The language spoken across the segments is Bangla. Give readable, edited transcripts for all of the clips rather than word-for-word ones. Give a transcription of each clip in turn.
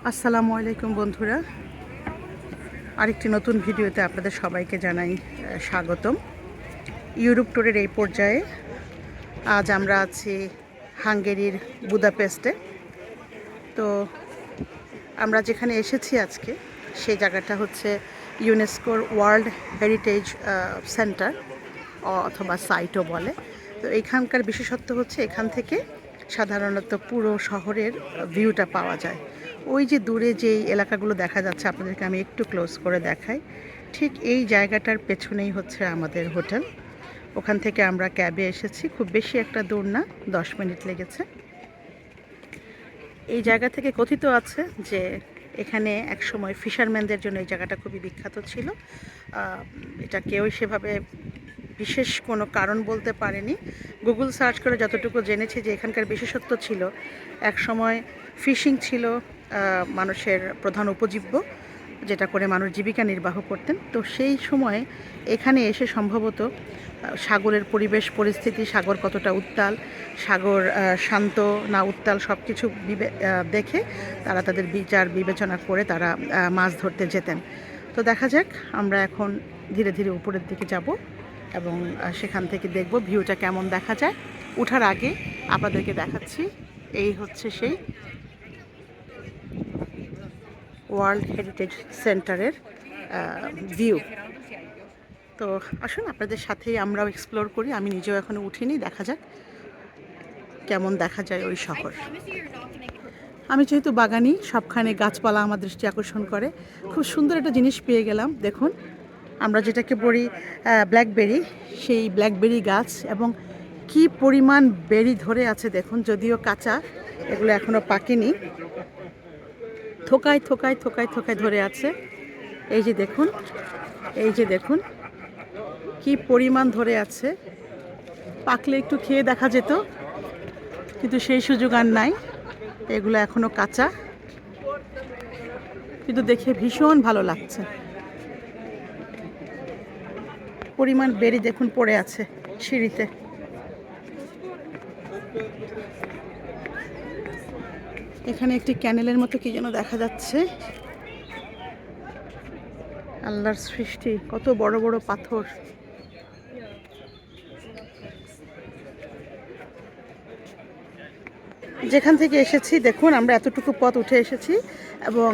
আসসালামু আলাইকুম বন্ধুরা, আরেকটি নতুন ভিডিওতে আপনাদের সবাইকে জানাই স্বাগতম। ইউরোপ ট্যুরের এই পর্যায়ে আজ আমরা আছি হাঙ্গেরির বুদাপেস্টে। তো আমরা যেখানে এসেছি আজকে সেই জায়গাটা হচ্ছে ইউনেস্কোর ওয়ার্ল্ড হেরিটেজ সেন্টার অথবা সাইটও বলে। তো এইখানকার বিশেষত্ব হচ্ছে এখান থেকে সাধারণত পুরো শহরের ভিউটা পাওয়া যায়। ওই যে দূরে যেই এলাকাগুলো দেখা যাচ্ছে আপনাদেরকে আমি একটু ক্লোজ করে দেখাই। ঠিক এই জায়গাটার পেছনেই হচ্ছে আমাদের হোটেল। ওখান থেকে আমরা ক্যাবে এসেছি, খুব বেশি একটা দূর না, 10 মিনিট লেগেছে। এই জায়গা থেকে কথিত আছে যে এখানে একসময় ফিশারম্যানদের জন্য এই জায়গাটা খুবই বিখ্যাত ছিল। এটা কেউই সেভাবে বিশেষ কোনো কারণ বলতে পারেনি। গুগল সার্চ করে যতটুকু জেনেছি যে এখানকার বিশেষত্ব ছিল একসময় ফিশিং ছিল মানুষের প্রধান উপজীব্য, যেটা করে মানুষ জীবিকা নির্বাহ করতেন। তো সেই সময়ে এখানে এসে সম্ভবত সাগরের পরিবেশ পরিস্থিতি, সাগর কতটা উত্তাল, সাগর শান্ত না উত্তাল, সব কিছু দেখে তারা তাদের বিচার বিবেচনা করে তারা মাছ ধরতে যেতেন। তো দেখা যাক, আমরা এখন ধীরে ধীরে উপরের দিকে যাব এবং সেখান থেকে দেখব ভিউটা কেমন দেখা যায়। ওঠার আগে আপনাদেরকে দেখাচ্ছি, এই হচ্ছে সেই ওয়ার্ল্ড হেরিটেজ সেন্টারের ভিউ। তো আসুন আপনাদের সাথেই আমরাও এক্সপ্লোর করি। আমি নিজেও এখনও উঠিনি, দেখা যাক কেমন দেখা যায় ওই শহর। আমি যেহেতু বাগানি, সবখানে গাছপালা আমার দৃষ্টি আকর্ষণ করে। খুব সুন্দর একটা জিনিস পেয়ে গেলাম, দেখুন আমরা যেটাকে বলি ব্ল্যাকবেরি, সেই ব্ল্যাকবেরি গাছ, এবং কি পরিমাণ বেরি ধরে আছে দেখুন, যদিও কাঁচা, এগুলো এখনও পাকেনি, থোকায় থোকায় থোকায় থোকায় ধরে আছে। এই যে দেখুন, এই যে দেখুন কি পরিমাণ ধরে আছে। পাকলে একটু খেয়ে দেখা যেত, কিন্তু সেই সুযোগ আর নাই। এগুলো এখনো কাঁচা, কিন্তু দেখে ভীষণ ভালো লাগছে। পরিমাণ বেরি দেখুন পড়ে আছে সিঁড়িতে। এখানে একটি ক্যানেলের মতো কি যেন দেখা যাচ্ছে। আল্লাহর সৃষ্টি, কত বড় বড় পাথর। যেখান থেকে এসেছি দেখুন, আমরা এতটুকু পথ উঠে এসেছি এবং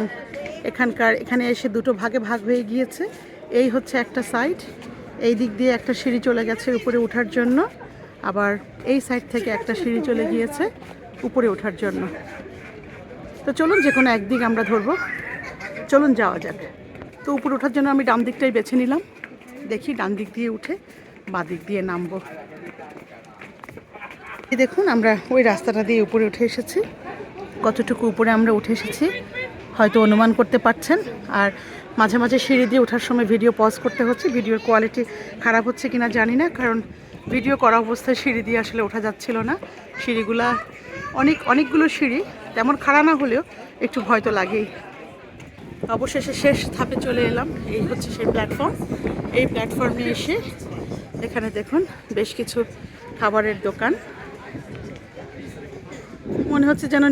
এখানে এসে দুটো ভাগে ভাগ হয়ে গিয়েছে। এই হচ্ছে একটা সাইড, এই দিক দিয়ে একটা সিঁড়ি চলে গেছে উপরে ওঠার জন্য, আবার এই সাইড থেকে একটা সিঁড়ি চলে গিয়েছে উপরে ওঠার জন্য। তো চলুন যে কোনো একদিক আমরা ধরবো, চলুন যাওয়া যাক। তো উপরে ওঠার জন্য আমি ডান দিকটাই বেছে নিলাম, দেখি ডান দিক দিয়ে উঠে বাঁ দিক দিয়ে নামবো। দেখুন আমরা ওই রাস্তাটা দিয়ে উপরে উঠে এসেছি। কতটুকু উপরে আমরা উঠে এসেছি হয়তো অনুমান করতে পারছেন। আর মাঝে মাঝে সিঁড়ি দিয়ে ওঠার সময় ভিডিও পজ করতে হচ্ছে। ভিডিওর কোয়ালিটি খারাপ হচ্ছে কিনা জানি না, কারণ ভিডিও করা অবস্থায় সিঁড়ি দিয়ে আসলে ওঠা যাচ্ছিল না। সিঁড়িগুলা অনেকগুলো সিঁড়ি, তেমন খাড়া না হলেও একটু ভয় তো লাগেই। অবশেষে শেষ ধাপে চলে এলাম। এই হচ্ছে সেই প্ল্যাটফর্ম। এই প্ল্যাটফর্মে এসে এখানে দেখুন বেশ কিছু খাবারের দোকান। মনে হচ্ছে যেন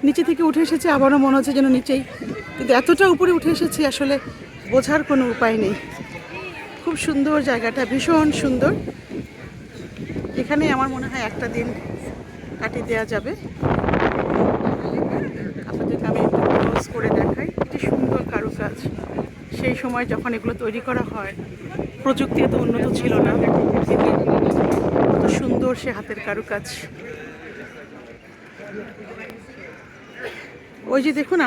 নিচে থেকে উঠে এসেছি, আবারও মনে হচ্ছে যেন নিচেই, কিন্তু এতটা উপরে উঠে এসেছি আসলে বোঝার কোনো উপায় নেই। খুব সুন্দর জায়গাটা, ভীষণ সুন্দর। এখানে আমার মনে হয় একটা দিন কাটিয়ে দেওয়া যাবে। আপনাদেরকে আমি একটু ক্লোজ করে দেখাই, কি সুন্দর কারুকাজ। সেই সময় যখন এগুলো তৈরি করা হয় প্রযুক্তি এত উন্নত ছিল না, কত সুন্দর সে হাতের কারুকাজ। ওই যে দেখুন,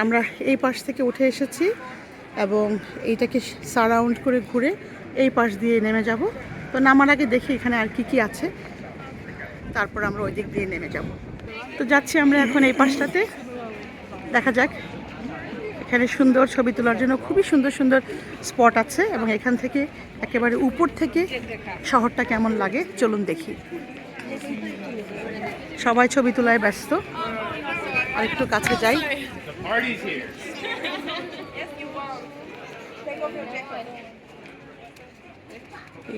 আমরা এই পাশ থেকে উঠে এসেছি এবং এইটাকে সারাউন্ড করে ঘুরে এই পাশ দিয়ে নেমে যাব। তো নামার আগে দেখি এখানে আর কি আছে, তারপর আমরা ওই দিক দিয়ে নেমে যাব। তো যাচ্ছি আমরা এখন এই পাশটাতে, দেখা যাক। এখানে সুন্দর ছবি তোলার জন্য খুবই সুন্দর সুন্দর স্পট আছে এবং এখান থেকে একেবারে উপর থেকে শহরটা কেমন লাগে চলুন দেখি। সবাই ছবি তোলায় ব্যস্ত, আর একটু কাছে যাই।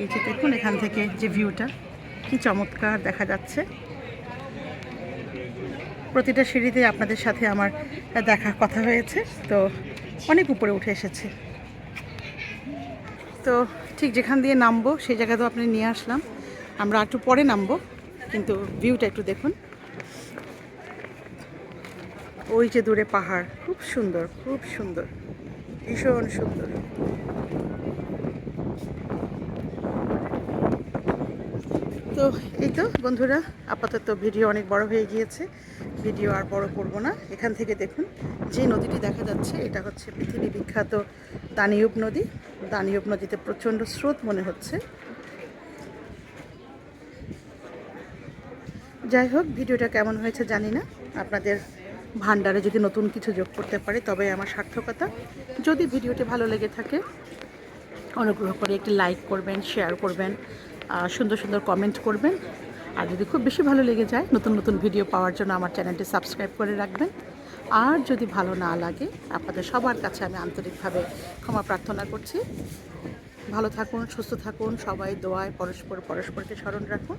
এই যে দেখুন এখান থেকে যে ভিউটা কি চমৎকার দেখা যাচ্ছে। প্রতিটা সিঁড়িতে আপনাদের সাথে আমার দেখা কথা হয়েছে। তো অনেক উপরে উঠে এসেছে। তো ঠিক যেখান দিয়ে নামবো সেই জায়গাতেও আপনি নিয়ে আসলাম। আমরা একটু পরে নামবো, কিন্তু ভিউটা একটু দেখুন। ওই যে দূরে পাহাড়, খুব সুন্দর, খুব সুন্দর, ভীষণ সুন্দর। তো এই তো বন্ধুরা, আপাতত ভিডিও অনেক বড় হয়ে গিয়েছে, ভিডিও আর বড় করব না। এখান থেকে দেখুন যে নদীটি দেখা যাচ্ছে, এটা হচ্ছে পৃথিবী বিখ্যাত দানিউব নদী। দানিউব নদীতে প্রচণ্ড স্রোত মনে হচ্ছে। যাই হোক, ভিডিওটা কেমন হয়েছে জানি না। আপনাদের ভান্ডারে যদি নতুন কিছু যোগ করতে পারে তবে আমার সার্থকতা। যদি ভিডিওটি ভালো লেগে থাকে অনুগ্রহ করে একটি লাইক করবেন, শেয়ার করবেন, সুন্দর সুন্দর কমেন্ট করবেন। আর যদি খুব বেশি ভালো লেগে যায়, নতুন নতুন ভিডিও পাওয়ার জন্য আমার চ্যানেলটি সাবস্ক্রাইব করে রাখবেন। আর যদি ভালো না লাগে, আপনাদের সবার কাছে আমি আন্তরিকভাবে ক্ষমা প্রার্থনা করছি। ভালো থাকুন, সুস্থ থাকুন, সবাই দোয়ায় পরস্পরকে স্মরণ রাখুন।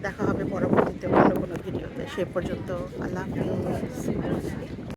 দেখা হবে পরবর্তীতে অন্য কোনো ভিডিওতে। সে পর্যন্ত আল্লাহ হাফেজ।